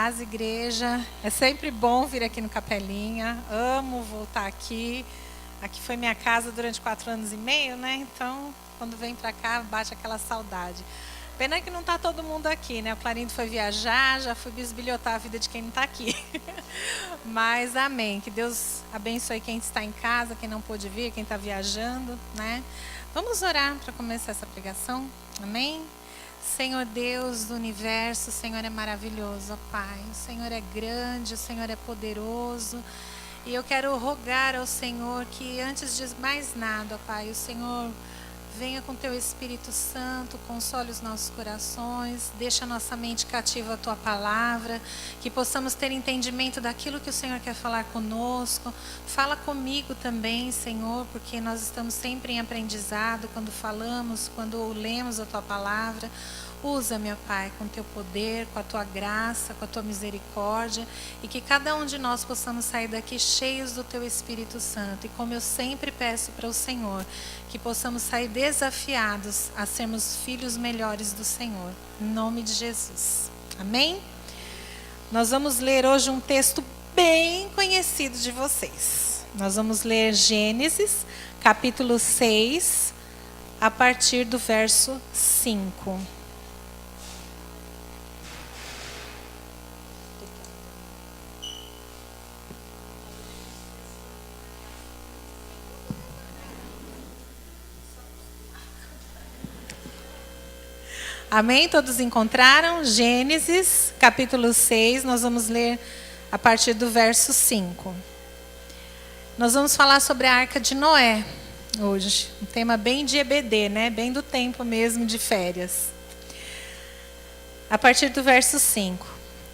As igreja, é sempre bom vir aqui no Capelinha, amo voltar aqui. Aqui foi minha casa durante 4 anos e meio, né? Então, quando vem pra cá, bate aquela saudade. Pena que não tá todo mundo aqui, né? O Clarindo foi viajar, já fui bisbilhotar a vida de quem não tá aqui. Mas amém, que Deus abençoe quem está em casa, quem não pôde vir, quem está viajando, né? Vamos orar para começar essa pregação, amém? Senhor Deus do universo, o Senhor é maravilhoso, ó Pai. O Senhor é grande, o Senhor é poderoso. E eu quero rogar ao Senhor que antes de mais nada, ó Pai, o Senhor venha com Teu Espírito Santo, console os nossos corações, deixa a nossa mente cativa à Tua palavra, que possamos ter entendimento daquilo que o Senhor quer falar conosco. Fala comigo também, Senhor, porque nós estamos sempre em aprendizado quando falamos, quando lemos a Tua palavra. Usa, meu Pai, com Teu poder, com a Tua graça, com a Tua misericórdia, e que cada um de nós possamos sair daqui cheios do Teu Espírito Santo. E como eu sempre peço para o Senhor, que possamos sair desafiados a sermos filhos melhores do Senhor. Em nome de Jesus. Amém? Nós vamos ler hoje um texto bem conhecido de vocês. Nós vamos ler Gênesis, capítulo 6, a partir do verso 5. Amém? Todos encontraram? Gênesis, capítulo 6, nós vamos ler a partir do verso 5. Nós vamos falar sobre a Arca de Noé hoje. Um tema bem de EBD, né? Bem do tempo mesmo de férias. A partir do verso 5.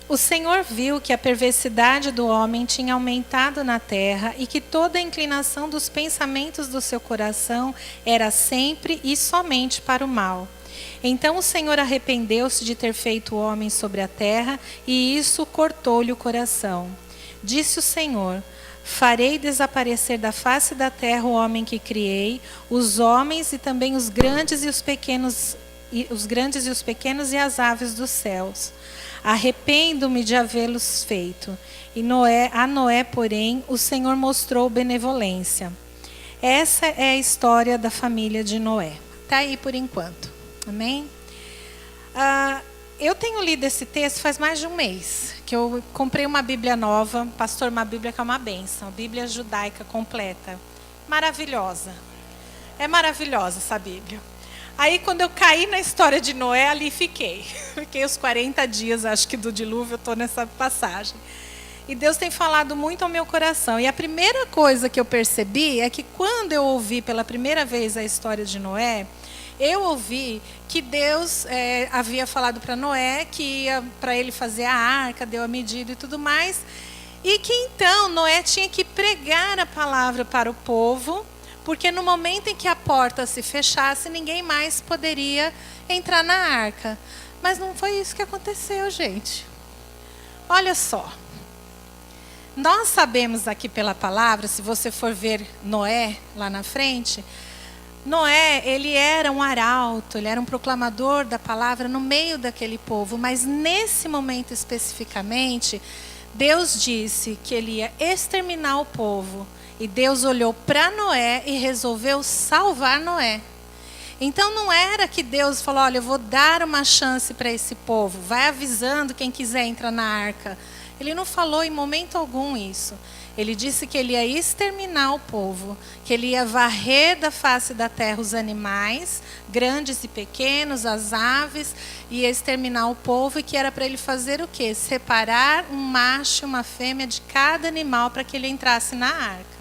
O Senhor viu que a perversidade do homem tinha aumentado na terra e que toda a inclinação dos pensamentos do seu coração era sempre e somente para o mal. Então o Senhor arrependeu-se de ter feito o homem sobre a terra, e isso cortou-lhe o coração. Disse o Senhor: farei desaparecer da face da terra o homem que criei, os homens e também os grandes e os pequenos e as aves dos céus. Arrependo-me de havê-los feito. E a Noé, porém, o Senhor mostrou benevolência. Essa é a história da família de Noé. Está aí por enquanto. Amém? Eu tenho lido esse texto faz mais de um mês, que eu comprei uma Bíblia nova, pastor, uma Bíblia que é uma bênção, Bíblia judaica completa, maravilhosa. É maravilhosa essa Bíblia. Aí quando eu caí na história de Noé, ali fiquei os 40 dias, acho que do dilúvio, eu estou nessa passagem. E Deus tem falado muito ao meu coração. E a primeira coisa que eu percebi é que quando eu ouvi pela primeira vez a história de Noé, eu ouvi que Deus havia falado para Noé que ia para ele fazer a arca, deu a medida e tudo mais. E que então Noé tinha que pregar a palavra para o povo, porque no momento em que a porta se fechasse, ninguém mais poderia entrar na arca. Mas não foi isso que aconteceu, gente. Olha só. Nós sabemos aqui pela palavra, se você for ver Noé lá na frente, Noé, ele era um arauto, ele era um proclamador da palavra no meio daquele povo, mas nesse momento especificamente, Deus disse que ele ia exterminar o povo, e Deus olhou para Noé e resolveu salvar Noé. Então não era que Deus falou: olha, eu vou dar uma chance para esse povo, vai avisando quem quiser entrar na arca. Ele não falou em momento algum isso. Ele disse que ele ia exterminar o povo, que ele ia varrer da face da terra os animais, grandes e pequenos, as aves, ia exterminar o povo, e que era para ele fazer o quê? Separar um macho e uma fêmea de cada animal para que ele entrasse na arca.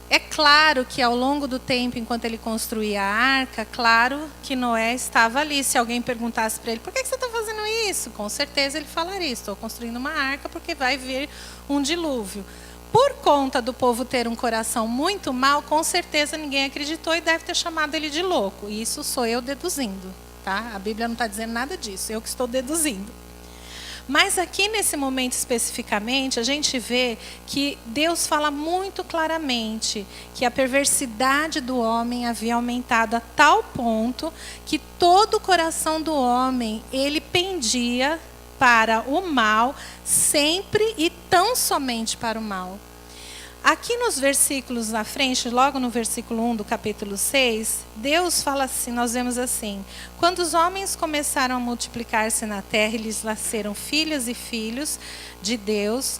É claro que ao longo do tempo, enquanto ele construía a arca, claro que Noé estava ali. Se alguém perguntasse para ele: por que você está fazendo isso? Com certeza ele falaria: estou construindo uma arca porque vai vir um dilúvio. Por conta do povo ter um coração muito mau, com certeza ninguém acreditou e deve ter chamado ele de louco. E isso sou eu deduzindo, tá? A Bíblia não está dizendo nada disso, eu que estou deduzindo. Mas aqui nesse momento especificamente, a gente vê que Deus fala muito claramente que a perversidade do homem havia aumentado a tal ponto que todo o coração do homem, ele pendia para o mal, sempre e tão somente para o mal. Aqui nos versículos à frente, logo no versículo 1 do capítulo 6, Deus fala assim, nós vemos assim: quando os homens começaram a multiplicar-se na terra e lhes nasceram filhas e filhos de Deus,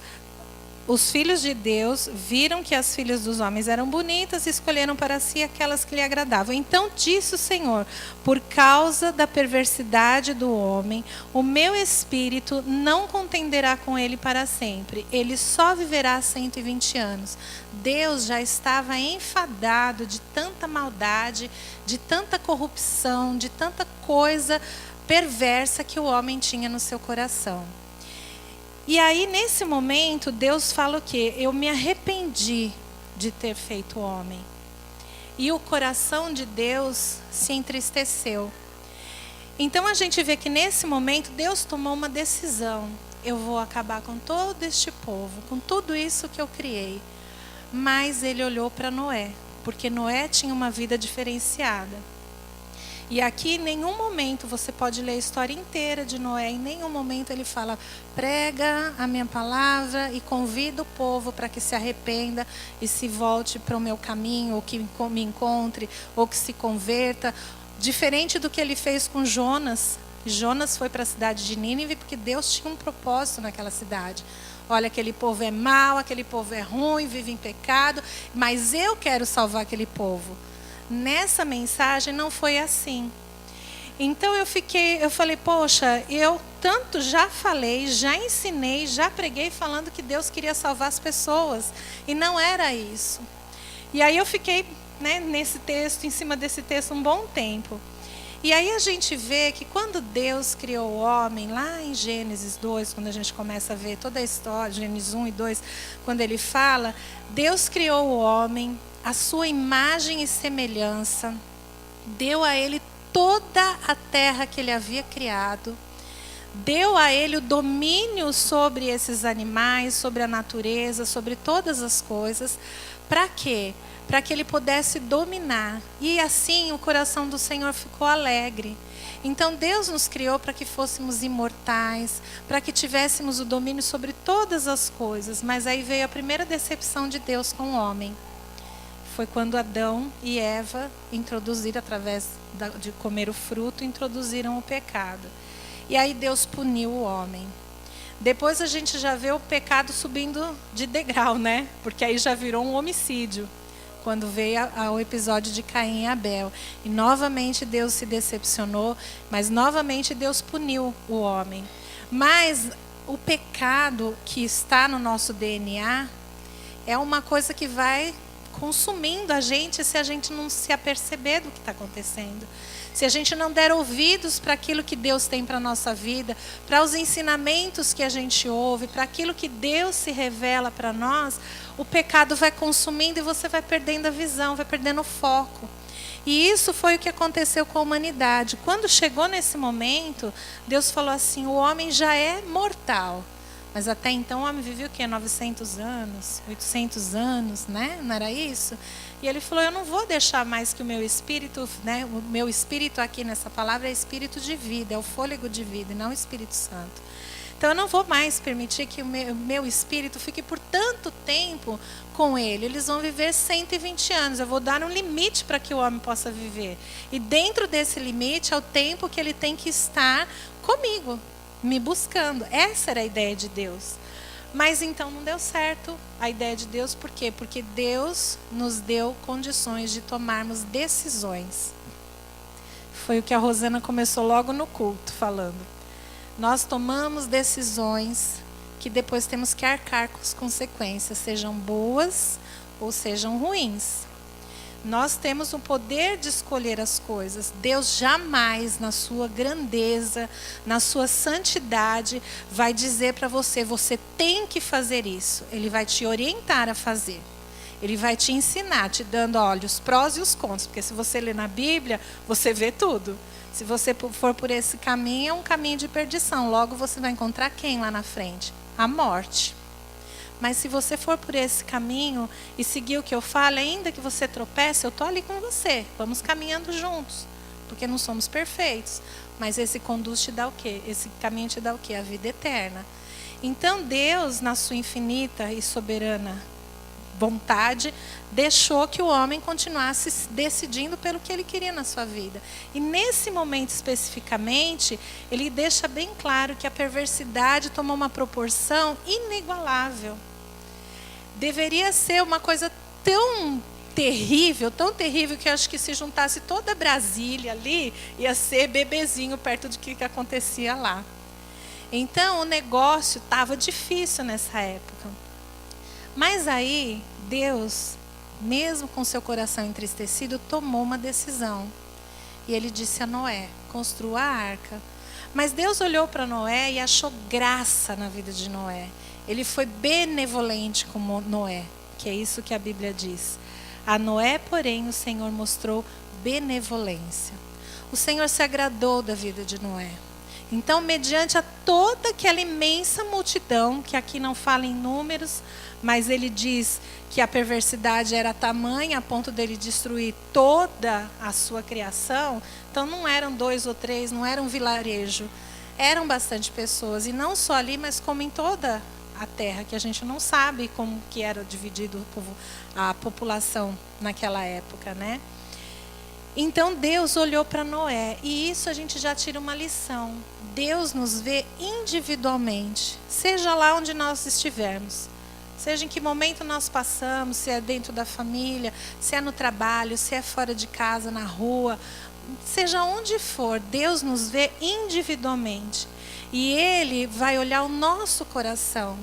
os filhos de Deus viram que as filhas dos homens eram bonitas e escolheram para si aquelas que lhe agradavam. Então disse o Senhor: por causa da perversidade do homem, o meu espírito não contenderá com ele para sempre. Ele só viverá 120 anos. Deus já estava enfadado de tanta maldade, de tanta corrupção, de tanta coisa perversa que o homem tinha no seu coração. E aí, nesse momento, Deus fala o quê? Eu me arrependi de ter feito o homem. E o coração de Deus se entristeceu. Então, a gente vê que nesse momento, Deus tomou uma decisão. Eu vou acabar com todo este povo, com tudo isso que eu criei. Mas ele olhou para Noé, porque Noé tinha uma vida diferenciada. E aqui, em nenhum momento, você pode ler a história inteira de Noé, em nenhum momento ele fala: prega a minha palavra e convida o povo para que se arrependa e se volte para o meu caminho, ou que me encontre, ou que se converta. Diferente do que ele fez com Jonas. Jonas foi para a cidade de Nínive porque Deus tinha um propósito naquela cidade. Olha, aquele povo é mau, aquele povo é ruim, vive em pecado, mas eu quero salvar aquele povo. Nessa mensagem não foi assim. Então eu falei, poxa, eu tanto já falei, já ensinei, já preguei falando que Deus queria salvar as pessoas. E não era isso. E aí eu fiquei, nesse texto, em cima desse texto, um bom tempo. E aí a gente vê que quando Deus criou o homem, lá em Gênesis 2, quando a gente começa a ver toda a história, Gênesis 1 e 2, quando ele fala, Deus criou o homem, a sua imagem e semelhança, deu a ele toda a terra que ele havia criado, deu a ele o domínio sobre esses animais, sobre a natureza, sobre todas as coisas. Para quê? Para que ele pudesse dominar. E assim o coração do Senhor ficou alegre. Então Deus nos criou para que fôssemos imortais, para que tivéssemos o domínio sobre todas as coisas. Mas aí veio a primeira decepção de Deus com o homem. Foi quando Adão e Eva introduziram, através de comer o fruto, introduziram o pecado. E aí Deus puniu o homem. Depois a gente já vê o pecado subindo de degrau, Porque aí já virou um homicídio. Quando veio o episódio de Caim e Abel. E novamente Deus se decepcionou, mas novamente Deus puniu o homem. Mas o pecado que está no nosso DNA é uma coisa que vai consumindo a gente se a gente não se aperceber do que está acontecendo. Se a gente não der ouvidos para aquilo que Deus tem para a nossa vida, para os ensinamentos que a gente ouve, para aquilo que Deus se revela para nós, o pecado vai consumindo e você vai perdendo a visão, vai perdendo o foco. E isso foi o que aconteceu com a humanidade. Quando chegou nesse momento, Deus falou assim, o homem já é mortal. Mas até então o homem vivia o quê? 900 anos, 800 anos, Não era isso? E ele falou, eu não vou deixar mais que o meu espírito, o meu espírito aqui nessa palavra é espírito de vida, é o fôlego de vida e não o Espírito Santo. Então eu não vou mais permitir que o meu espírito fique por tanto tempo com ele. Eles vão viver 120 anos, eu vou dar um limite para que o homem possa viver. E dentro desse limite é o tempo que ele tem que estar comigo, me buscando. Essa era a ideia de Deus. Mas então não deu certo a ideia de Deus. Por quê? Porque Deus nos deu condições de tomarmos decisões. Foi o que a Rosana começou logo no culto falando. Nós tomamos decisões que depois temos que arcar com as consequências, sejam boas ou sejam ruins. Nós temos o poder de escolher as coisas. Deus jamais, na sua grandeza, na sua santidade, vai dizer para você, você tem que fazer isso. Ele vai te orientar a fazer. Ele vai te ensinar, te dando, olha, os prós e os contras. Porque se você ler na Bíblia, você vê tudo. Se você for por esse caminho, é um caminho de perdição. Logo você vai encontrar quem lá na frente? A morte. Mas se você for por esse caminho e seguir o que eu falo, ainda que você tropece, eu estou ali com você. Vamos caminhando juntos. porque não somos perfeitos. Mas esse conduz te dá o quê? Esse caminho te dá o quê? A vida eterna. Então Deus, na sua infinita e soberana vontade, deixou que o homem continuasse decidindo pelo que ele queria na sua vida. E nesse momento especificamente, ele deixa bem claro que a perversidade tomou uma proporção inigualável. Deveria ser uma coisa tão terrível que eu acho que se juntasse toda Brasília ali, ia ser bebezinho perto do que acontecia lá. Então o negócio estava difícil nessa época. Mas aí Deus, mesmo com seu coração entristecido, tomou uma decisão. E ele disse a Noé: construa a arca. Mas Deus olhou para Noé e achou graça na vida de Noé. Ele foi benevolente com Noé, que é isso que a Bíblia diz. A Noé, porém, o Senhor mostrou benevolência. O Senhor se agradou da vida de Noé. Então, mediante a toda aquela imensa multidão, que aqui não fala em números, mas ele diz que a perversidade era tamanha a ponto dele destruir toda a sua criação. Então não eram 2 ou 3, não era um vilarejo. Eram bastante pessoas, e não só ali, mas como em toda a terra, que a gente não sabe como que era dividido a população naquela época, né? Então Deus olhou para Noé, e isso a gente já tira uma lição. Deus nos vê individualmente, seja lá onde nós estivermos. Seja em que momento nós passamos, se é dentro da família, se é no trabalho, se é fora de casa, na rua, seja onde for, Deus nos vê individualmente. E Ele vai olhar o nosso coração.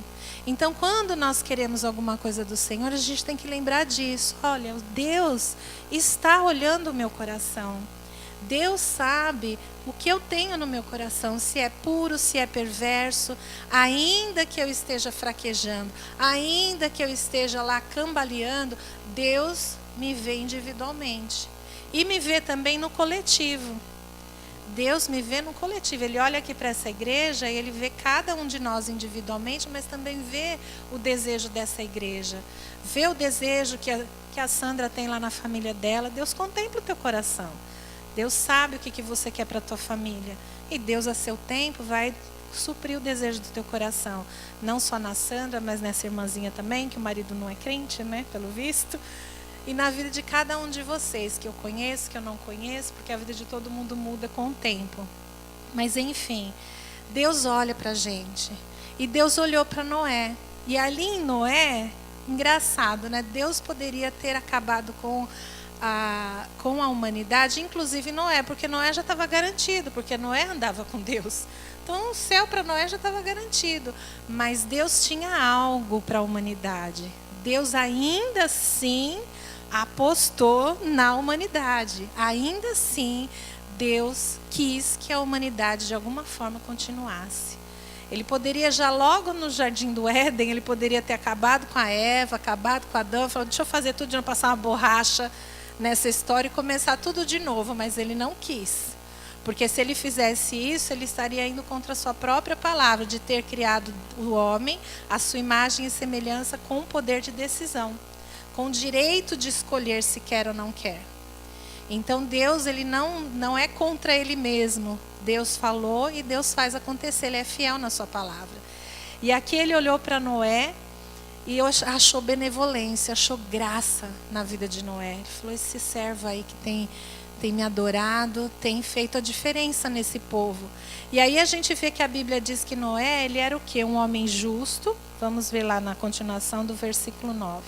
Então, quando nós queremos alguma coisa do Senhor, a gente tem que lembrar disso. Olha, Deus está olhando o meu coração. Deus sabe o que eu tenho no meu coração, se é puro, se é perverso, ainda que eu esteja fraquejando, ainda que eu esteja lá cambaleando, Deus me vê individualmente. E me vê também no coletivo. Deus me vê no coletivo. Ele olha aqui para essa igreja e Ele vê cada um de nós individualmente, mas também vê o desejo dessa igreja. Vê o desejo que a Sandra tem lá na família dela. Deus contempla o teu coração. Deus sabe o que você quer para a tua família. E Deus, a seu tempo, vai suprir o desejo do teu coração. Não só na Sandra, mas nessa irmãzinha também, que o marido não é crente, né? Pelo visto. E na vida de cada um de vocês, que eu conheço, que eu não conheço, porque a vida de todo mundo muda com o tempo. Mas enfim, Deus olha para a gente. E Deus olhou para Noé. E ali em Noé, engraçado, né? Deus poderia ter acabado com a humanidade, inclusive Noé, porque Noé já estava garantido, porque Noé andava com Deus. Então o céu para Noé já estava garantido. Mas Deus tinha algo para a humanidade. Deus ainda assim apostou na humanidade. Ainda assim, Deus quis que a humanidade de alguma forma continuasse. Ele poderia já logo no jardim do Éden, ele poderia ter acabado com a Eva, acabado com Adão, falando: deixa eu fazer tudo de não passar uma borracha nessa história e começar tudo de novo, mas ele não quis. Porque se ele fizesse isso, ele estaria indo contra a sua própria palavra, de ter criado o homem, a sua imagem e semelhança, com o poder de decisão, com o direito de escolher se quer ou não quer. Então Deus, ele não é contra ele mesmo. Deus falou e Deus faz acontecer, ele é fiel na sua palavra. E aqui ele olhou para Noé e achou benevolência, achou graça na vida de Noé. Ele falou: esse servo aí que tem me adorado, tem feito a diferença nesse povo. E aí a gente vê que a Bíblia diz que Noé, ele era o quê? Um homem justo. Vamos ver lá na continuação do versículo 9.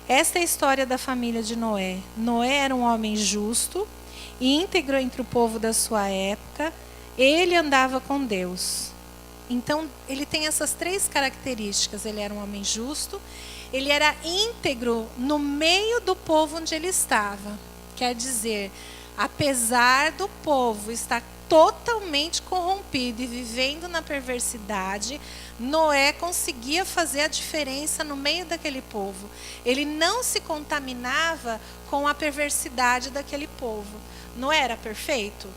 Esta é a história da família de Noé. Noé era um homem justo e íntegro entre o povo da sua época. Ele andava com Deus. Então, ele tem essas 3 características. Ele era um homem justo, ele era íntegro no meio do povo onde ele estava. Quer dizer, apesar do povo estar totalmente corrompido e vivendo na perversidade, Noé conseguia fazer a diferença no meio daquele povo. Ele não se contaminava com a perversidade daquele povo. Noé era perfeito?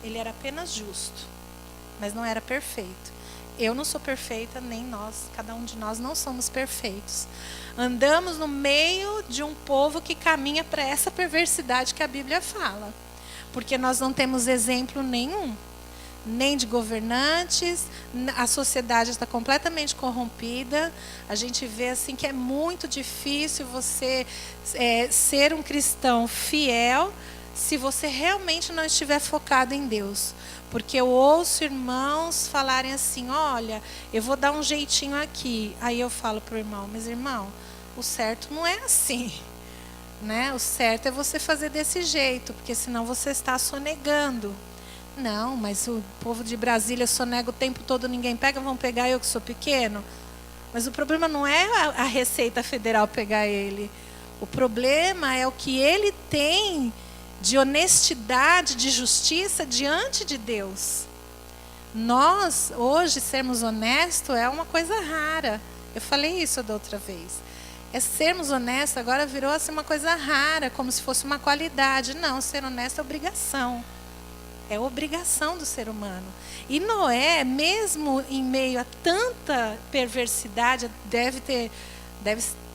Ele era apenas justo, mas não era perfeito. Eu não sou perfeita, nem nós, cada um de nós não somos perfeitos. Andamos no meio de um povo que caminha para essa perversidade que a Bíblia fala. porque nós não temos exemplo nenhum, nem de governantes, a sociedade está completamente corrompida. A gente vê assim que é muito difícil você ser um cristão fiel se você realmente não estiver focado em Deus. Porque eu ouço irmãos falarem assim, olha, eu vou dar um jeitinho aqui. Aí eu falo para o irmão, mas irmão, o certo não é assim. Né? O certo é você fazer desse jeito, porque senão você está sonegando. Não, mas o povo de Brasília sonega o tempo todo, ninguém pega, vão pegar eu que sou pequeno. Mas o problema não é a Receita Federal pegar ele. O problema é o que ele tem de honestidade, de justiça diante de Deus. Nós, hoje, sermos honestos é uma coisa rara. Eu falei isso da outra vez. Sermos honestos agora virou assim uma coisa rara, como se fosse uma qualidade. Não, ser honesto é obrigação. É obrigação do ser humano. E Noé, mesmo em meio a tanta perversidade,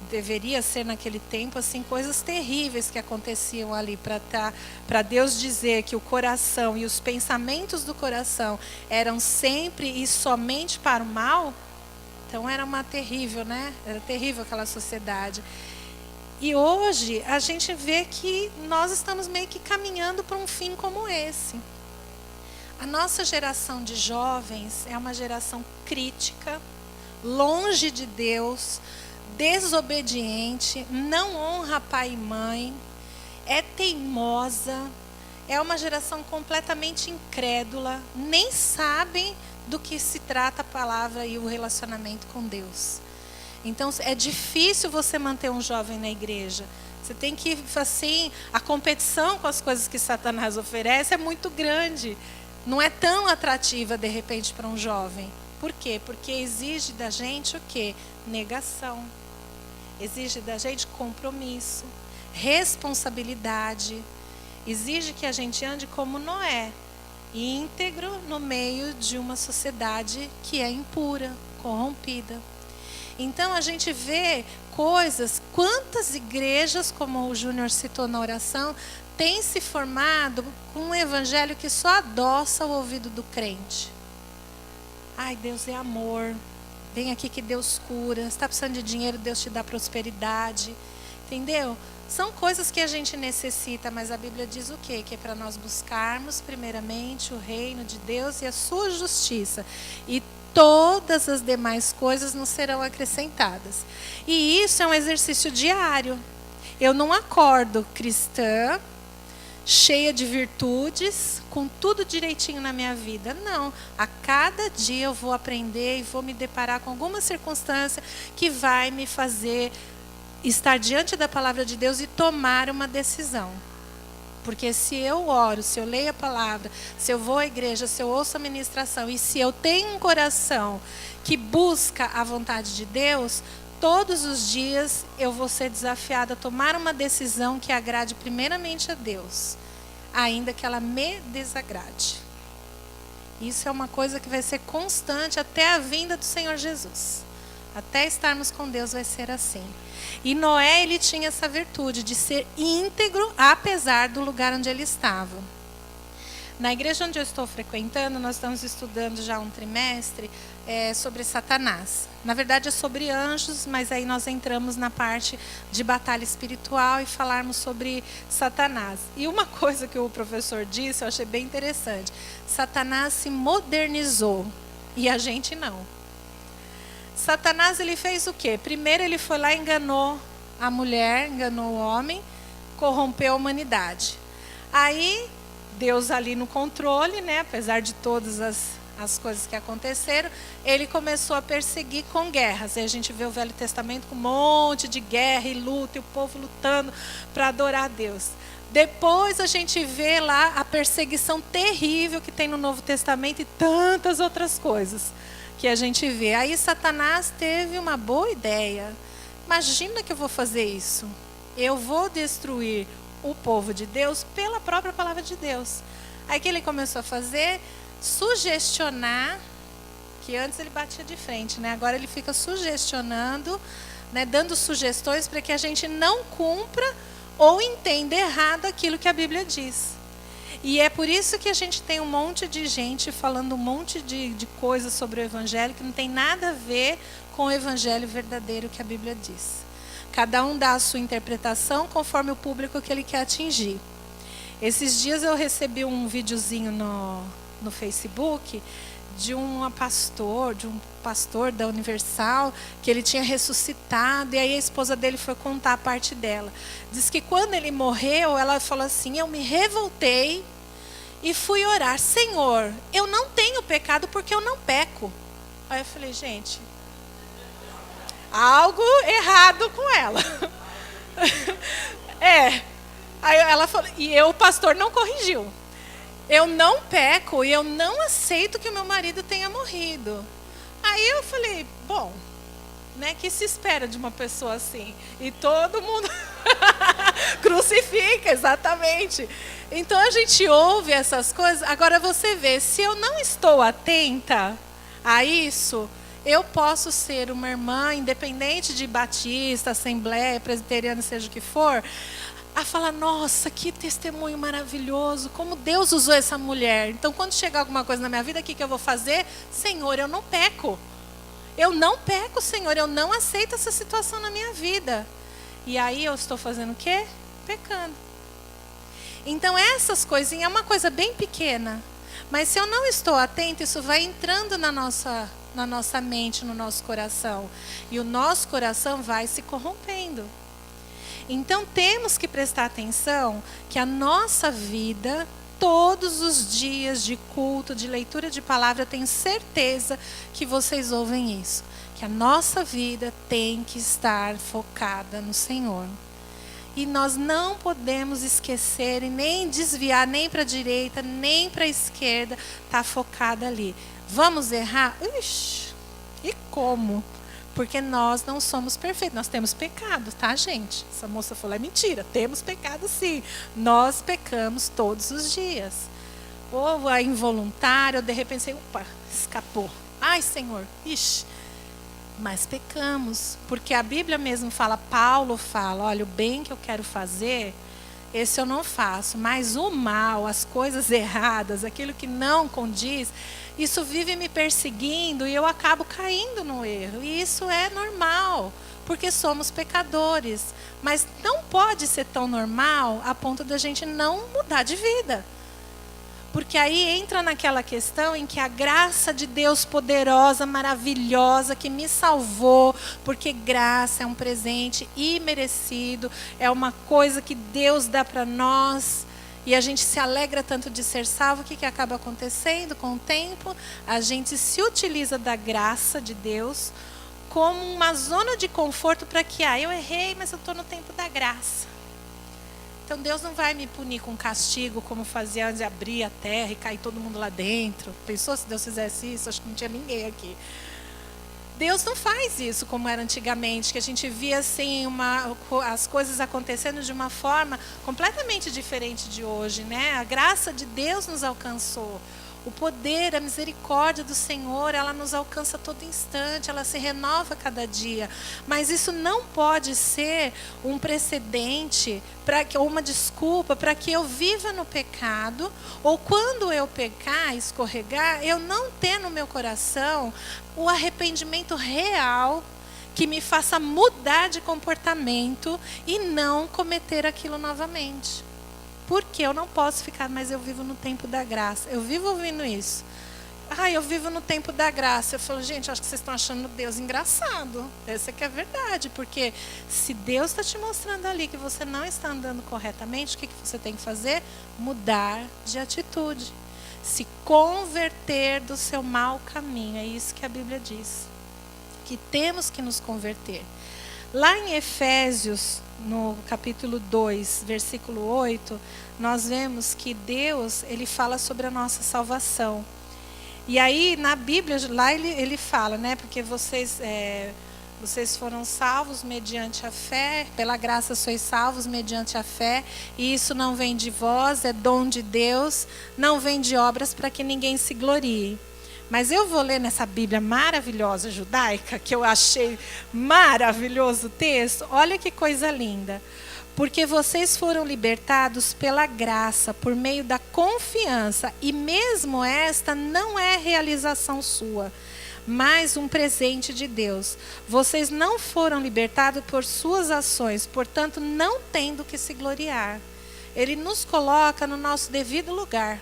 deveria ser naquele tempo assim coisas terríveis que aconteciam ali para Deus dizer que o coração e os pensamentos do coração eram sempre e somente para o mal. Então era uma terrível, né? Era terrível aquela sociedade. E hoje a gente vê que nós estamos meio que caminhando para um fim como esse. A nossa geração de jovens é uma geração crítica, longe de Deus, desobediente, não honra pai e mãe, é teimosa, é uma geração completamente incrédula, nem sabem do que se trata a palavra e o relacionamento com Deus. Então é difícil você manter um jovem na igreja. Você tem que, assim, a competição com as coisas que Satanás oferece é muito grande. Não é tão atrativa, de repente, para um jovem. Por quê? Porque exige da gente o quê? Negação. Exige da gente compromisso, responsabilidade. Exige que a gente ande como Noé, íntegro no meio de uma sociedade que é impura, corrompida. Então a gente vê coisas, quantas igrejas, como o Júnior citou na oração, têm se formado com um evangelho que só adoça o ouvido do crente. Ai, Deus é amor, vem aqui que Deus cura, você está precisando de dinheiro, Deus te dá prosperidade, entendeu? São coisas que a gente necessita, mas a Bíblia diz o quê? Que é para nós buscarmos primeiramente o reino de Deus e a sua justiça. E todas as demais coisas nos serão acrescentadas. E isso é um exercício diário. Eu não acordo cristã, cheia de virtudes, com tudo direitinho na minha vida. Não. A cada dia eu vou aprender e vou me deparar com alguma circunstância que vai me fazer estar diante da palavra de Deus e tomar uma decisão. Porque se eu oro, se eu leio a palavra, se eu vou à igreja, se eu ouço a ministração, e se eu tenho um coração que busca a vontade de Deus, todos os dias eu vou ser desafiada a tomar uma decisão que agrade primeiramente a Deus, ainda que ela me desagrade. Isso é uma coisa que vai ser constante até a vinda do Senhor Jesus. Até estarmos com Deus vai ser assim. E Noé, ele tinha essa virtude de ser íntegro, apesar do lugar onde ele estava. Na igreja onde eu estou frequentando, nós estamos estudando já um trimestre sobre Satanás. Na verdade é sobre anjos, mas aí nós entramos na parte de batalha espiritual e falarmos sobre Satanás. E uma coisa que o professor disse, eu achei bem interessante. Satanás se modernizou e a gente não. Satanás, ele fez o quê? Primeiro ele foi lá e enganou a mulher, enganou o homem, corrompeu a humanidade. Aí, Deus ali no controle, né, apesar de todas as coisas que aconteceram, ele começou a perseguir com guerras. Aí a gente vê o Velho Testamento com um monte de guerra e luta, e o povo lutando para adorar a Deus. Depois a gente vê lá a perseguição terrível que tem no Novo Testamento e tantas outras coisas que a gente vê. Aí Satanás teve uma boa ideia. Imagina que eu vou fazer isso. Eu vou destruir o povo de Deus pela própria palavra de Deus. Aí que ele começou a fazer? Sugestionar, que antes ele batia de frente, né? Agora ele fica sugestionando, né? Dando sugestões para que a gente não cumpra ou entenda errado aquilo que a Bíblia diz. E é por isso que a gente tem um monte de gente falando um monte de coisas sobre o evangelho que não tem nada a ver com o evangelho verdadeiro que a Bíblia diz. Cada um dá a sua interpretação conforme o público que ele quer atingir. Esses dias eu recebi um videozinho no Facebook de um pastor da Universal, que ele tinha ressuscitado, e aí a esposa dele foi contar a parte dela. Diz que quando ele morreu, ela falou assim: eu me revoltei e fui orar: Senhor, eu não tenho pecado porque eu não peco. Aí eu falei: gente, algo errado com ela. Aí ela falou, e o pastor não corrigiu. Eu não peco e eu não aceito que o meu marido tenha morrido. Aí eu falei: bom, né, que se espera de uma pessoa assim? E todo mundo crucifica, exatamente. Então a gente ouve essas coisas. Agora você vê, se eu não estou atenta a isso, eu posso ser uma irmã, independente de batista, assembleia, presbiteriana, seja o que for, a falar: nossa, que testemunho maravilhoso, como Deus usou essa mulher. Então, quando chegar alguma coisa na minha vida, o que eu vou fazer? Senhor, eu não peco. Eu não peco, Senhor, eu não aceito essa situação na minha vida. E aí eu estou fazendo o quê? Pecando. Então, essas coisinhas é uma coisa bem pequena. Mas se eu não estou atenta, isso vai entrando na nossa mente, no nosso coração. E o nosso coração vai se corrompendo. Então temos que prestar atenção que a nossa vida, todos os dias de culto, de leitura de palavra, eu tenho certeza que vocês ouvem isso. Que a nossa vida tem que estar focada no Senhor. E nós não podemos esquecer e nem desviar nem para a direita, nem para a esquerda, tá focada ali. Vamos errar? Ixi, e como? Porque nós não somos perfeitos, nós temos pecado, tá, gente? Essa moça falou: é mentira, temos pecado sim. Nós pecamos todos os dias. Ou é involuntário, ou de repente, opa, escapou. Ai, Senhor, ixi. Mas pecamos, porque a Bíblia mesmo fala, Paulo fala: olha, o bem que eu quero fazer, esse eu não faço. Mas o mal, as coisas erradas, aquilo que não condiz, isso vive me perseguindo e eu acabo caindo no erro. E isso é normal, porque somos pecadores. Mas não pode ser tão normal a ponto da gente não mudar de vida. Porque aí entra naquela questão em que a graça de Deus poderosa, maravilhosa, que me salvou, porque graça é um presente imerecido, é uma coisa que Deus dá para nós, e a gente se alegra tanto de ser salvo. O que acaba acontecendo com o tempo? A gente se utiliza da graça de Deus como uma zona de conforto para que, eu errei, mas eu estou no tempo da graça. Então Deus não vai me punir com castigo, como fazia antes, de abrir a terra e cair todo mundo lá dentro. Pensou se Deus fizesse isso? Acho que não tinha ninguém aqui. Deus não faz isso como era antigamente, que a gente via assim as coisas acontecendo de uma forma completamente diferente de hoje, né? A graça de Deus nos alcançou. O poder, a misericórdia do Senhor, ela nos alcança a todo instante, ela se renova a cada dia. Mas isso não pode ser um precedente, ou uma desculpa para que eu viva no pecado, ou quando eu pecar, escorregar, eu não ter no meu coração o arrependimento real que me faça mudar de comportamento e não cometer aquilo novamente. Porque eu não posso ficar, mas eu vivo no tempo da graça. Eu vivo ouvindo isso. Eu vivo no tempo da graça. Eu falo: gente, acho que vocês estão achando Deus engraçado. Essa que é a verdade. Porque se Deus está te mostrando ali que você não está andando corretamente, o que você tem que fazer? Mudar de atitude. Se converter do seu mau caminho. É isso que a Bíblia diz. Que temos que nos converter. Lá em Efésios, no capítulo 2, versículo 8, nós vemos que Deus, ele fala sobre a nossa salvação. E aí, na Bíblia, lá ele fala, né? Porque vocês foram salvos mediante a fé, pela graça sois salvos mediante a fé, e isso não vem de vós, é dom de Deus, não vem de obras para que ninguém se glorie. Mas eu vou ler nessa Bíblia maravilhosa judaica, que eu achei maravilhoso o texto. Olha que coisa linda. Porque vocês foram libertados pela graça, por meio da confiança, e mesmo esta não é realização sua, mas um presente de Deus. Vocês não foram libertados por suas ações, portanto, não têm do que se gloriar. Ele nos coloca no nosso devido lugar,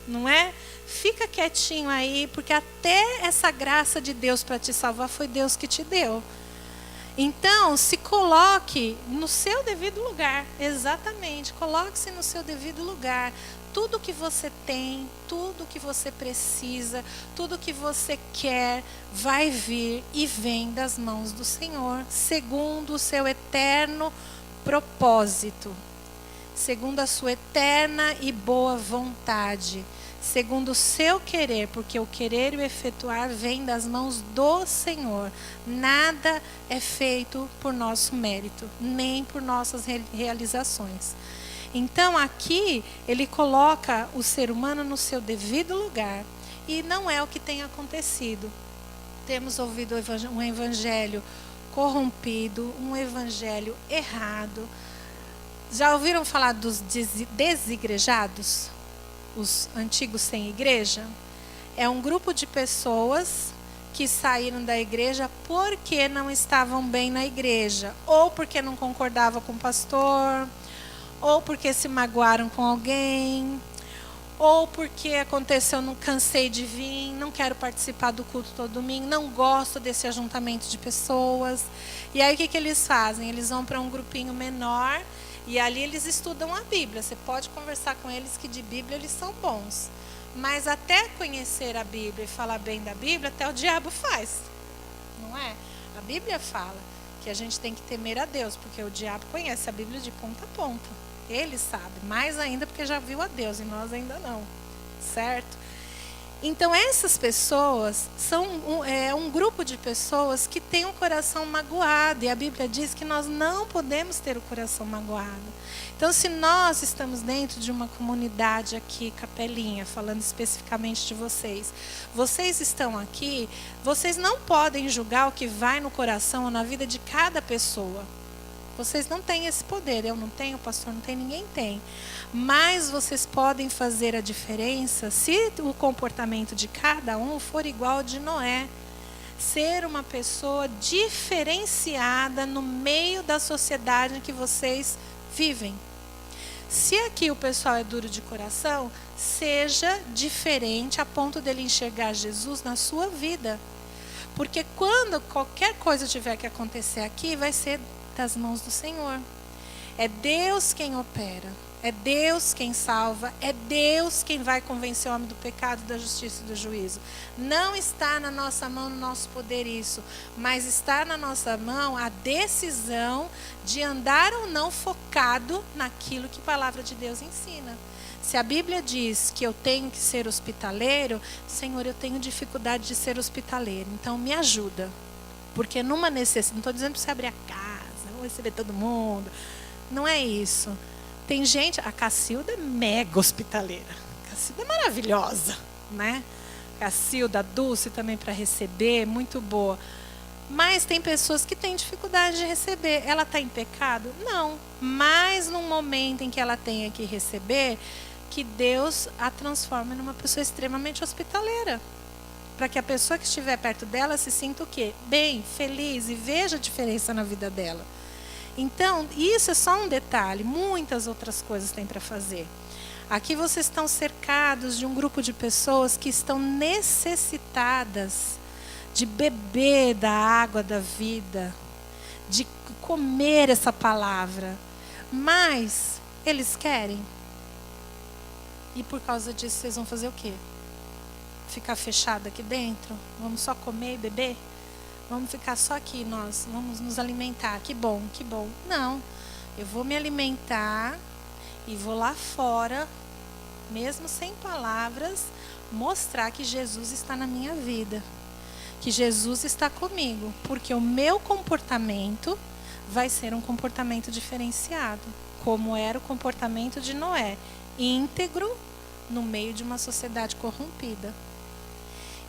não é? Fica quietinho aí, porque até essa graça de Deus para te salvar foi Deus que te deu. Então, se coloque no seu devido lugar, exatamente, coloque-se no seu devido lugar. Tudo que você tem, tudo que você precisa, tudo que você quer, vai vir e vem das mãos do Senhor, segundo o seu eterno propósito, segundo a sua eterna e boa vontade, segundo o seu querer, porque o querer e o efetuar vem das mãos do Senhor. Nada é feito por nosso mérito, nem por nossas realizações. Então aqui ele coloca o ser humano no seu devido lugar. E não é o que tem acontecido. Temos ouvido um evangelho corrompido, um evangelho errado. Já ouviram falar dos desigrejados? Os antigos sem igreja? É um grupo de pessoas que saíram da igreja porque não estavam bem na igreja, ou porque não concordavam com o pastor, ou porque se magoaram com alguém, ou porque aconteceu, não cansei de vir, não quero participar do culto todo domingo, não gosto desse ajuntamento de pessoas. E aí o que eles fazem? Eles vão para um grupinho menor e ali eles estudam a Bíblia. Você pode conversar com eles que de Bíblia eles são bons. Mas até conhecer a Bíblia e falar bem da Bíblia, até o diabo faz. Não é? A Bíblia fala que a gente tem que temer a Deus, porque o diabo conhece a Bíblia de ponta a ponta. Ele sabe, mais ainda porque já viu a Deus e nós ainda não, certo? Então essas pessoas são um grupo de pessoas que tem um coração magoado, e a Bíblia diz que nós não podemos ter o coração magoado. Então se nós estamos dentro de uma comunidade aqui, Capelinha, falando especificamente de vocês estão aqui, vocês não podem julgar o que vai no coração ou na vida de cada pessoa. Vocês não têm esse poder, eu não tenho, o pastor não tem, ninguém tem. Mas vocês podem fazer a diferença se o comportamento de cada um for igual ao de Noé. Ser uma pessoa diferenciada no meio da sociedade em que vocês vivem. Se aqui o pessoal é duro de coração, seja diferente a ponto dele enxergar Jesus na sua vida. Porque quando qualquer coisa tiver que acontecer aqui, vai ser das mãos do Senhor. É Deus quem opera, é Deus quem salva, é Deus quem vai convencer o homem do pecado, da justiça e do juízo. Não está na nossa mão, no nosso poder isso, mas está na nossa mão a decisão de andar ou não focado naquilo que a palavra de Deus ensina. Se a Bíblia diz que eu tenho que ser hospitaleiro, Senhor, eu tenho dificuldade de ser hospitaleiro, então me ajuda. Porque numa necessidade, não estou dizendo para você abrir a casa, vou receber todo mundo. Não é isso. Tem gente, a Cacilda é mega hospitaleira. A Cacilda é maravilhosa, né? A Cacilda, a Dulce também para receber, muito boa. Mas tem pessoas que têm dificuldade de receber. Ela está em pecado? Não. Mas num momento em que ela tenha que receber, que Deus a transforme numa pessoa extremamente hospitaleira. Para que a pessoa que estiver perto dela se sinta o quê? Bem, feliz e veja a diferença na vida dela. Então, isso é só um detalhe. Muitas outras coisas tem para fazer. Aqui vocês estão cercados de um grupo de pessoas que estão necessitadas de beber da água da vida, de comer essa palavra. Mas eles querem. E por causa disso vocês vão fazer o quê? Ficar fechado aqui dentro? Vamos só comer e beber? Vamos ficar só aqui, nós vamos nos alimentar. Que bom, que bom. Não, eu vou me alimentar e vou lá fora, mesmo sem palavras, mostrar que Jesus está na minha vida. Que Jesus está comigo. Porque o meu comportamento vai ser um comportamento diferenciado. Como era o comportamento de Noé. Íntegro no meio de uma sociedade corrompida.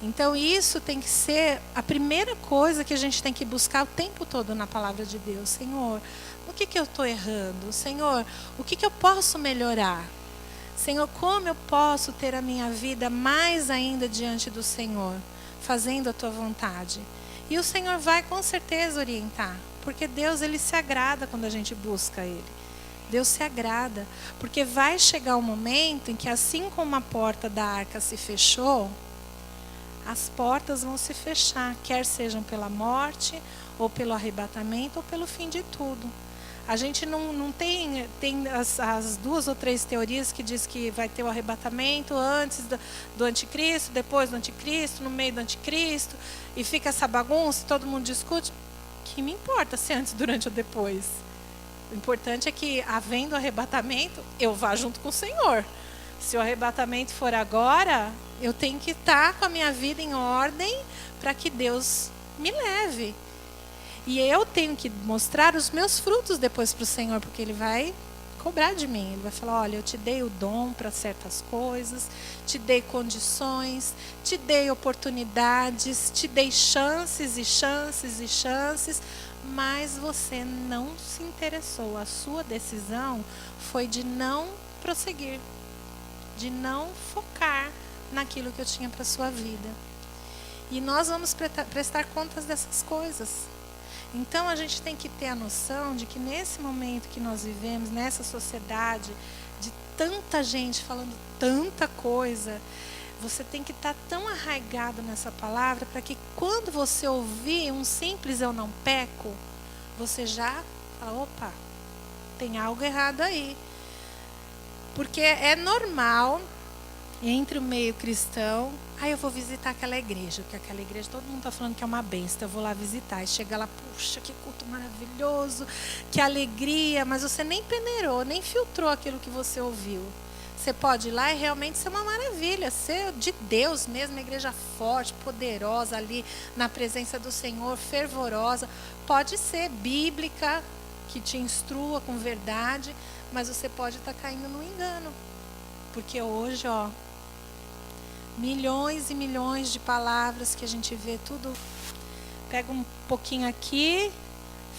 Então isso tem que ser a primeira coisa que a gente tem que buscar o tempo todo na palavra de Deus. Senhor, o que eu estou errando? Senhor, o que eu posso melhorar? Senhor, como eu posso ter a minha vida mais ainda diante do Senhor, fazendo a tua vontade? E o Senhor vai com certeza orientar, porque Deus, ele se agrada quando a gente busca ele. Deus se agrada, porque vai chegar um momento em que, assim como a porta da arca se fechou, as portas vão se fechar, quer sejam pela morte, ou pelo arrebatamento, ou pelo fim de tudo. A gente não tem as 2 ou 3 teorias que diz que vai ter o arrebatamento antes do anticristo, depois do anticristo, no meio do anticristo, e fica essa bagunça, todo mundo discute. Que me importa se antes, durante ou depois? O importante é que, havendo arrebatamento, eu vá junto com o Senhor. Se o arrebatamento for agora, eu tenho que estar com a minha vida em ordem para que Deus me leve. E eu tenho que mostrar os meus frutos depois para o Senhor, porque Ele vai cobrar de mim. Ele vai falar, olha, eu te dei o dom para certas coisas, te dei condições, te dei oportunidades, te dei chances e chances e chances, mas você não se interessou. A sua decisão foi de não prosseguir, de não focar naquilo que eu tinha para a sua vida. E nós vamos prestar contas dessas coisas. Então a gente tem que ter a noção de que nesse momento que nós vivemos, nessa sociedade de tanta gente falando tanta coisa, você tem que estar tão arraigado nessa palavra para que quando você ouvir um simples eu não peco, você já fala, opa, tem algo errado aí. Porque é normal entre o meio cristão, eu vou visitar aquela igreja, porque aquela igreja todo mundo está falando que é uma bênção, eu vou lá visitar. E chega lá, puxa, que culto maravilhoso, que alegria, mas você nem peneirou, nem filtrou aquilo que você ouviu. Você pode ir lá e realmente ser uma maravilha, ser de Deus mesmo, uma igreja forte, poderosa ali, na presença do Senhor, fervorosa. Pode ser bíblica, que te instrua com verdade, mas você pode estar caindo no engano. Porque hoje, milhões e milhões de palavras que a gente vê, tudo pega um pouquinho aqui,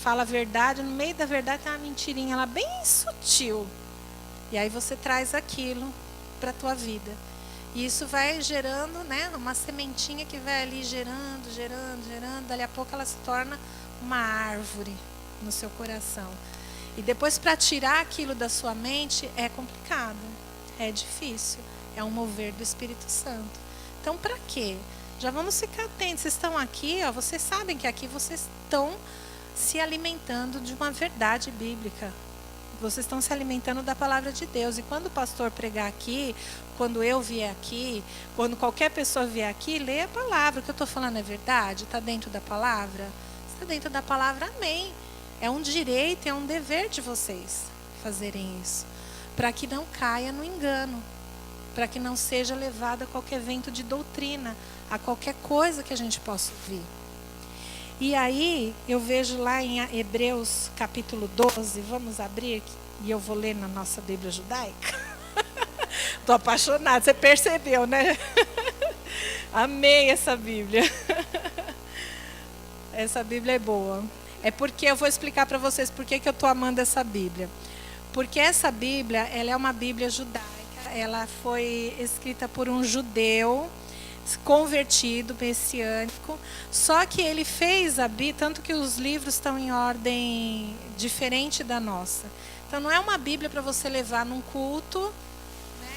fala a verdade, no meio da verdade tem uma mentirinha lá bem sutil. E aí você traz aquilo para a tua vida. E isso vai gerando, uma sementinha que vai ali gerando, dali a pouco ela se torna uma árvore no seu coração. E depois para tirar aquilo da sua mente é complicado, é difícil. É um mover do Espírito Santo. Então, para quê? Já vamos ficar atentos. Vocês estão aqui, vocês sabem que aqui vocês estão se alimentando de uma verdade bíblica. Vocês estão se alimentando da palavra de Deus. E quando o pastor pregar aqui, quando eu vier aqui, quando qualquer pessoa vier aqui, lê a palavra. O que eu estou falando é verdade? Está dentro da palavra? Está dentro da palavra, amém. É um direito, é um dever de vocês fazerem isso. Para que não caia no engano. Para que não seja levado a qualquer vento de doutrina, a qualquer coisa que a gente possa ouvir. E aí, eu vejo lá em Hebreus capítulo 12, vamos abrir, e eu vou ler na nossa Bíblia judaica. Estou apaixonada, você percebeu, né? Amei essa Bíblia. Essa Bíblia é boa. É porque eu vou explicar para vocês por que eu estou amando essa Bíblia. Porque essa Bíblia, ela é uma Bíblia judaica. Ela foi escrita por um judeu convertido, messiânico. Só que ele fez a Bíblia, tanto que os livros estão em ordem diferente da nossa. Então não é uma Bíblia para você levar num culto,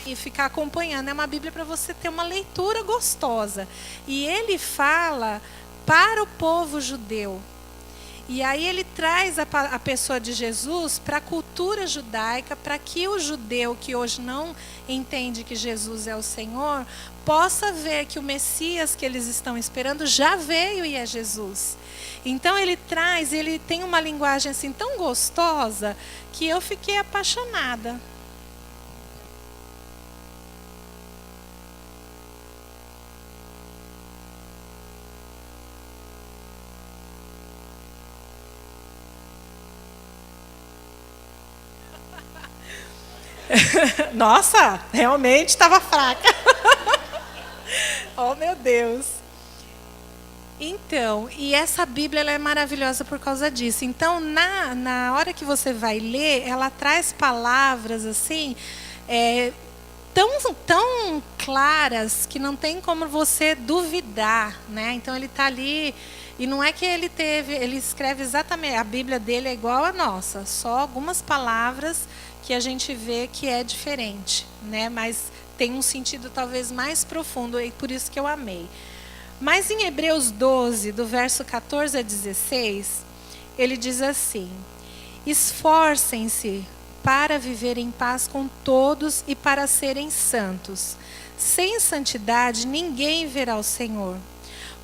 e ficar acompanhando. É uma Bíblia para você ter uma leitura gostosa. E ele fala para o povo judeu. E aí ele traz a pessoa de Jesus para a cultura judaica, para que o judeu que hoje não entende que Jesus é o Senhor, possa ver que o Messias que eles estão esperando já veio e é Jesus. Então ele tem uma linguagem assim tão gostosa que eu fiquei apaixonada. Nossa, realmente estava fraca. Oh, meu Deus. Então, e essa Bíblia ela é maravilhosa por causa disso. Então, na hora que você vai ler, ela traz palavras assim, tão claras que não tem como você duvidar, né? Então, ele está ali, e não é que ele escreve exatamente, a Bíblia dele é igual à nossa, só algumas palavras que a gente vê que é diferente, né? Mas tem um sentido talvez mais profundo, e por isso que eu amei. Mas em Hebreus 12, do verso 14 a 16, ele diz assim: esforcem-se para viver em paz com todos e para serem santos. Sem santidade ninguém verá o Senhor.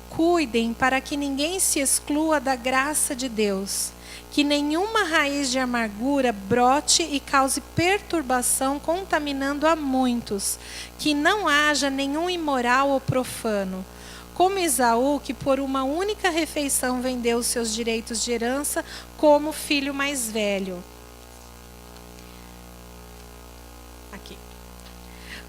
Cuidem para que ninguém se exclua da graça de Deus, que nenhuma raiz de amargura brote e cause perturbação, contaminando a muitos, que não haja nenhum imoral ou profano, como Esaú, que por uma única refeição vendeu os seus direitos de herança como filho mais velho. Aqui.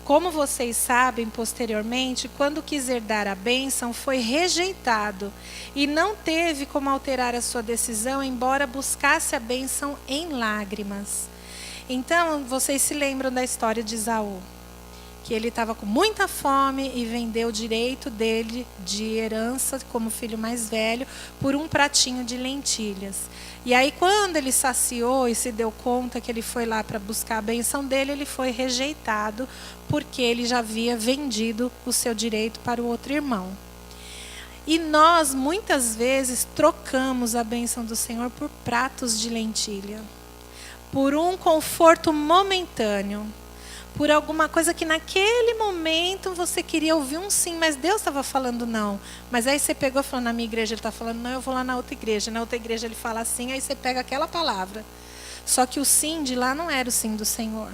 Como vocês sabem, posteriormente, quando quis herdar a bênção, foi rejeitado e não teve como alterar a sua decisão, embora buscasse a bênção em lágrimas. Então, vocês se lembram da história de Esaú, que ele estava com muita fome e vendeu o direito dele de herança como filho mais velho por um pratinho de lentilhas. E aí quando ele saciou e se deu conta que ele foi lá para buscar a benção dele, ele foi rejeitado porque ele já havia vendido o seu direito para o outro irmão. E nós muitas vezes trocamos a bênção do Senhor por pratos de lentilha, por um conforto momentâneo, por alguma coisa que naquele momento você queria ouvir um sim, mas Deus estava falando não. Mas aí você pegou e falou, na minha igreja ele está falando não, eu vou lá na outra igreja. Na outra igreja ele fala sim, aí você pega aquela palavra. Só que o sim de lá não era o sim do Senhor.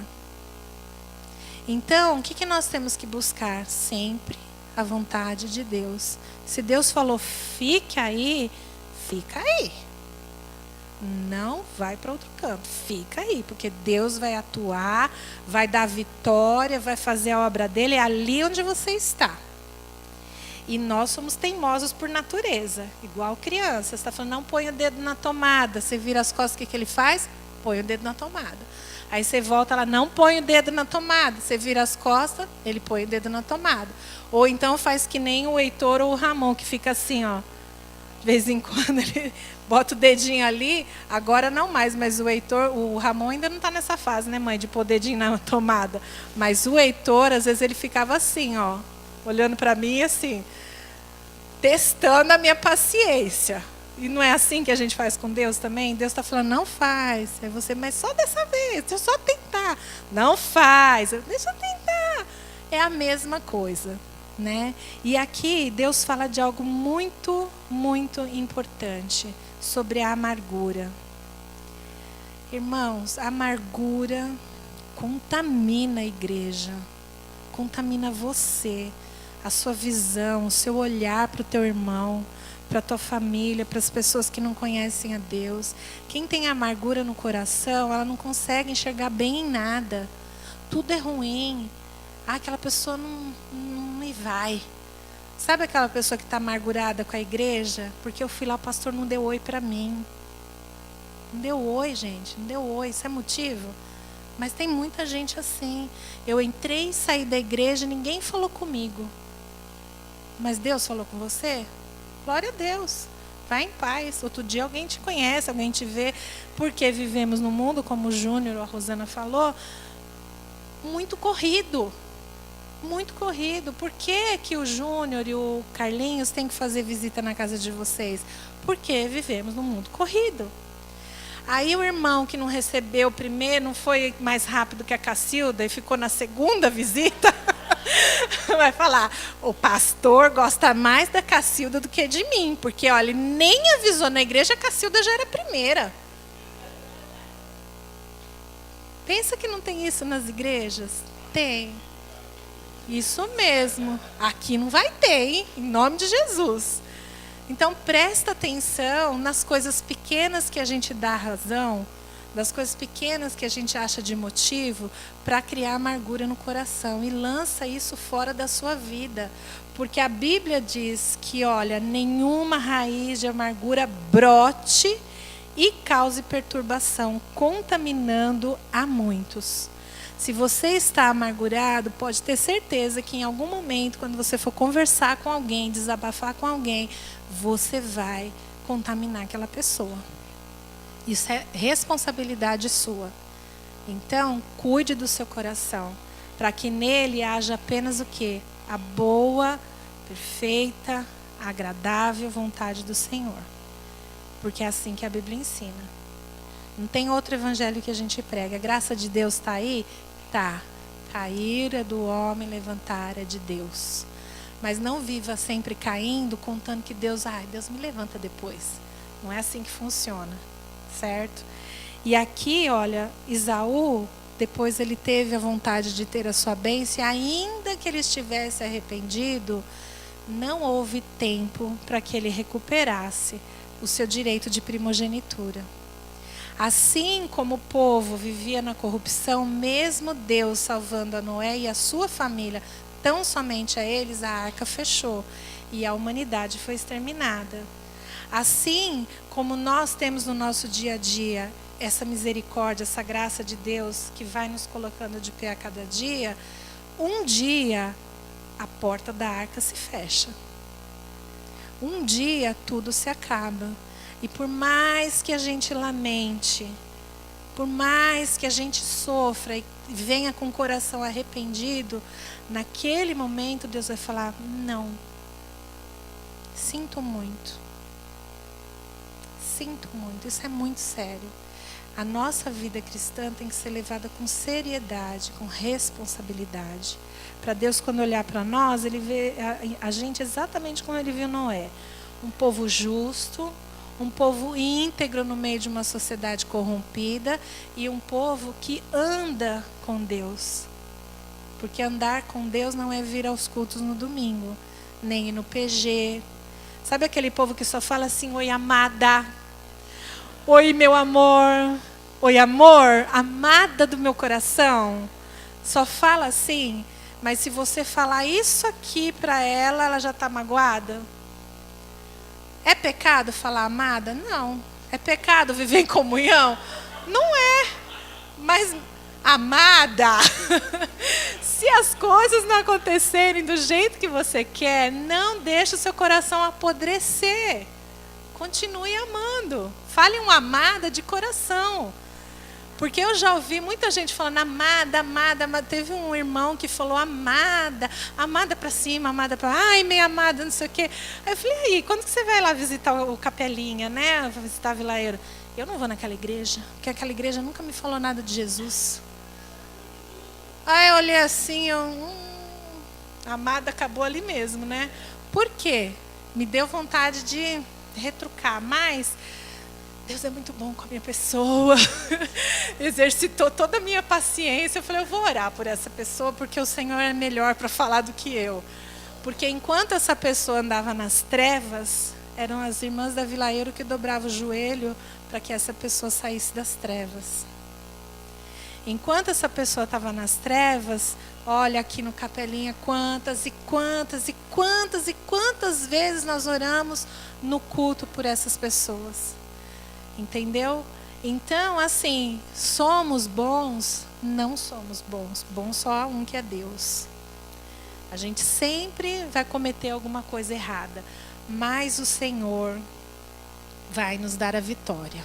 Então, o que nós temos que buscar? Sempre a vontade de Deus. Se Deus falou, fique aí, fica aí. Não vai para outro canto, fica aí, porque Deus vai atuar, vai dar vitória, vai fazer a obra dele, é ali onde você está. E nós somos teimosos por natureza, igual criança. Você está falando, não põe o dedo na tomada, você vira as costas, o que ele faz? Põe o dedo na tomada. Aí você volta lá, não põe o dedo na tomada, você vira as costas, ele põe o dedo na tomada. Ou então faz que nem o Heitor ou o Ramon, que fica assim, ó. De vez em quando ele bota o dedinho ali, agora não mais, mas o Heitor, o Ramon ainda não está nessa fase, né, mãe, de pôr o dedinho na tomada. Mas o Heitor, às vezes ele ficava assim, ó, olhando para mim assim, testando a minha paciência. E não é assim que a gente faz com Deus também? Deus está falando, não faz. Aí você, mas só dessa vez, deixa eu só tentar. Não faz, deixa eu tentar. É a mesma coisa. Né? E aqui Deus fala de algo muito, muito importante sobre a amargura. Irmãos, a amargura contamina a igreja, contamina você, a sua visão, o seu olhar para o teu irmão, para a tua família, para as pessoas que não conhecem a Deus. Quem tem amargura no coração, ela não consegue enxergar bem em nada. Tudo é ruim. Aquela pessoa não me vai. Sabe aquela pessoa que está amargurada com a igreja? Porque eu fui lá, o pastor não deu oi para mim. Não deu oi, gente. Não deu oi. Isso é motivo? Mas tem muita gente assim. Eu entrei e saí da igreja, ninguém falou comigo. Mas Deus falou com você? Glória a Deus. Vai em paz. Outro dia alguém te conhece, alguém te vê. Porque vivemos num mundo, como o Júnior ou a Rosana falou, muito corrido. Muito corrido. Por que o Júnior e o Carlinhos têm que fazer visita na casa de vocês? Porque vivemos num mundo corrido. Aí o irmão que não recebeu primeiro, não foi mais rápido que a Cacilda e ficou na segunda visita, vai falar, o pastor gosta mais da Cacilda do que de mim, porque olha, ele nem avisou na igreja, a Cacilda já era a primeira. Pensa que não tem isso nas igrejas? Tem. Isso mesmo. Aqui não vai ter, hein? Em nome de Jesus. Então, presta atenção nas coisas pequenas que a gente dá razão, das coisas pequenas que a gente acha de motivo para criar amargura no coração. E lança isso fora da sua vida. Porque a Bíblia diz que, olha, nenhuma raiz de amargura brote e cause perturbação, contaminando a muitos. Se você está amargurado, pode ter certeza que em algum momento, quando você for conversar com alguém, desabafar com alguém, você vai contaminar aquela pessoa. Isso é responsabilidade sua. Então, cuide do seu coração, para que nele haja apenas o quê? A boa, perfeita, agradável vontade do Senhor. Porque é assim que a Bíblia ensina. Não tem outro evangelho que a gente prega. A graça de Deus está aí? Tá. A ira do homem levantar é de Deus. Mas não viva sempre caindo, contando que Deus me levanta depois. Não é assim que funciona. Certo? E aqui, olha, Esaú, depois ele teve a vontade de ter a sua bênção, e ainda que ele estivesse arrependido, não houve tempo para que ele recuperasse o seu direito de primogenitura. Assim como o povo vivia na corrupção, mesmo Deus salvando a Noé e a sua família, tão somente a eles, a arca fechou e a humanidade foi exterminada. Assim como nós temos no nosso dia a dia essa misericórdia, essa graça de Deus que vai nos colocando de pé a cada dia, um dia a porta da arca se fecha. Um dia tudo se acaba. E por mais que a gente lamente, por mais que a gente sofra e venha com o coração arrependido, naquele momento Deus vai falar: não, sinto muito. Sinto muito, isso é muito sério. A nossa vida cristã tem que ser levada com seriedade, com responsabilidade. Para Deus, quando olhar para nós, Ele vê a gente exatamente como Ele viu Noé. Um povo justo, um povo íntegro no meio de uma sociedade corrompida e um povo que anda com Deus. Porque andar com Deus não é vir aos cultos no domingo, nem ir no PG. Sabe aquele povo que só fala assim: oi, amada. Oi, meu amor. Oi, amor, amada do meu coração. Só fala assim, mas se você falar isso aqui para ela, ela já está magoada. É pecado falar amada? Não. É pecado viver em comunhão? Não é. Mas, amada, se as coisas não acontecerem do jeito que você quer, não deixe o seu coração apodrecer. Continue amando. Fale um amada de coração. Porque eu já ouvi muita gente falando amada, amada, amada. Teve um irmão que falou amada, amada para cima, amada para... Ai, minha amada, não sei o quê. Aí eu falei: aí, quando que você vai lá visitar o Capelinha, né? Visitar a Vilaeiro? Eu não vou naquela igreja, porque aquela igreja nunca me falou nada de Jesus. Aí eu olhei assim, amada acabou ali mesmo, né? Por quê? Me deu vontade de retrucar, mas Deus é muito bom com a minha pessoa. Exercitou toda a minha paciência. Eu falei: eu vou orar por essa pessoa, porque o Senhor é melhor para falar do que eu. Porque enquanto essa pessoa andava nas trevas, eram as irmãs da Vilaeiro que dobravam o joelho para que essa pessoa saísse das trevas. Enquanto essa pessoa estava nas trevas, olha aqui no Capelinha quantas e quantas e quantas e quantas vezes nós oramos no culto por essas pessoas. Entendeu? Então, assim, somos bons? Não somos bons. Bom só há um, que é Deus. A gente sempre vai cometer alguma coisa errada, mas o Senhor vai nos dar a vitória.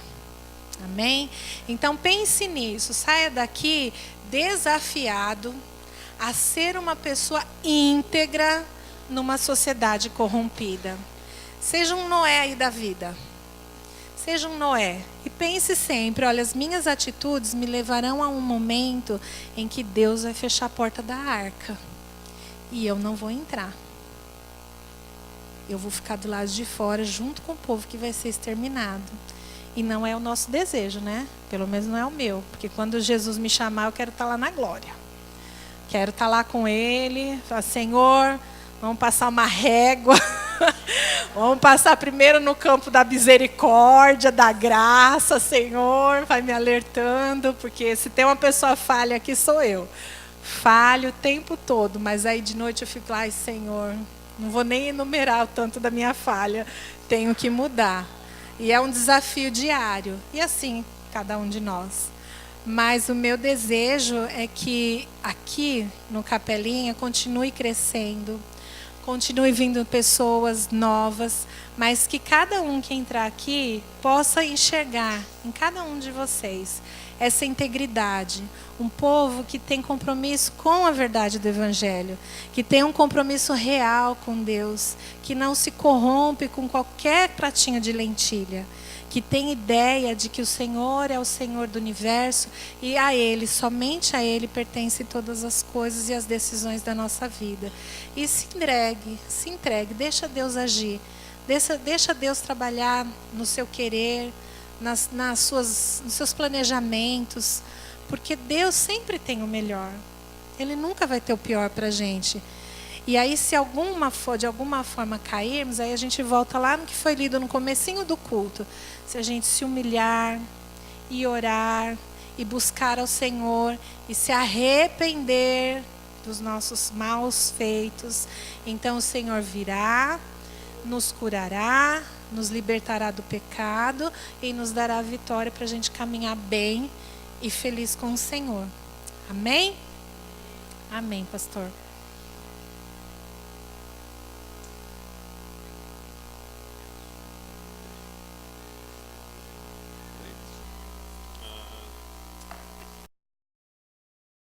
Amém? Então pense nisso. Saia daqui desafiado a ser uma pessoa íntegra numa sociedade corrompida. Seja um Noé aí da vida. Seja um Noé. E pense sempre: olha, as minhas atitudes me levarão a um momento em que Deus vai fechar a porta da arca. E eu não vou entrar. Eu vou ficar do lado de fora junto com o povo que vai ser exterminado. E não é o nosso desejo, né? Pelo menos não é o meu. Porque quando Jesus me chamar, eu quero estar lá na glória. Quero estar lá com Ele. Falar: Senhor, vamos passar uma régua. Vamos passar primeiro no campo da misericórdia, da graça, Senhor, vai me alertando, porque se tem uma pessoa falha aqui sou eu. Falho o tempo todo, mas aí de noite eu fico, ai Senhor, não vou nem enumerar o tanto da minha falha, tenho que mudar. E é um desafio diário, e assim, cada um de nós. Mas o meu desejo é que aqui no Capelinha continue crescendo, continue vindo pessoas novas, mas que cada um que entrar aqui possa enxergar em cada um de vocês essa integridade. Um povo que tem compromisso com a verdade do Evangelho, que tem um compromisso real com Deus, que não se corrompe com qualquer pratinho de lentilha, que tem ideia de que o Senhor é o Senhor do universo e a Ele, somente a Ele, pertencem todas as coisas e as decisões da nossa vida. E se entregue, deixa Deus agir, deixa Deus trabalhar no seu querer, nos seus planejamentos, porque Deus sempre tem o melhor. Ele nunca vai ter o pior para a gente. E aí, se de alguma forma cairmos, aí a gente volta lá no que foi lido no comecinho do culto. Se a gente se humilhar e orar e buscar ao Senhor e se arrepender dos nossos maus feitos, então o Senhor virá, nos curará, nos libertará do pecado e nos dará a vitória para a gente caminhar bem e feliz com o Senhor. Amém? Amém, pastor.